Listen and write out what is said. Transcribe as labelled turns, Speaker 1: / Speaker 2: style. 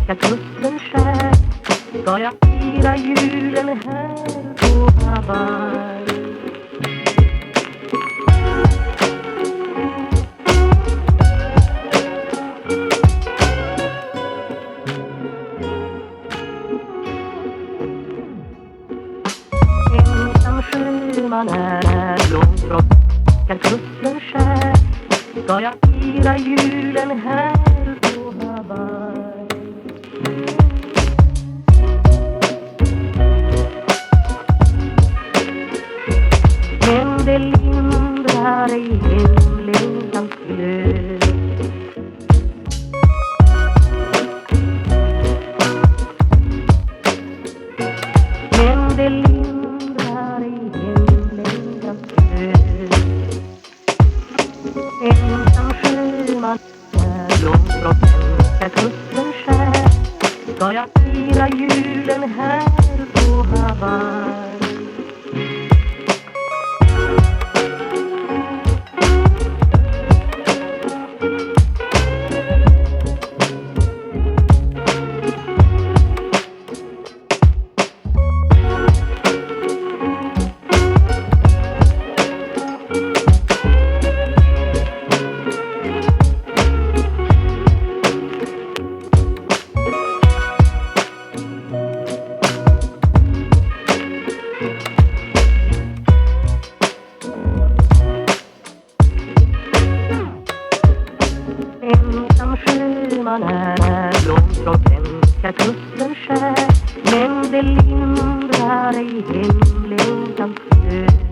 Speaker 1: ska kusten skär. Ska jag fira julen här på Hawaii. Ensam sjöman är långbrott, ska kusten skär. Ska jag fira julen här på Hawaii. Men det lindrar ej hemlängtans glöd. Men det lindrar ej hemlängtans glöd. Ensam sjöman är långbrott, ska kusten skär. Ska jag fira julen här på Hawaii. Ensam sjöman är långt ska kusten skär. Men det lindrar ej hemlängtans glöd.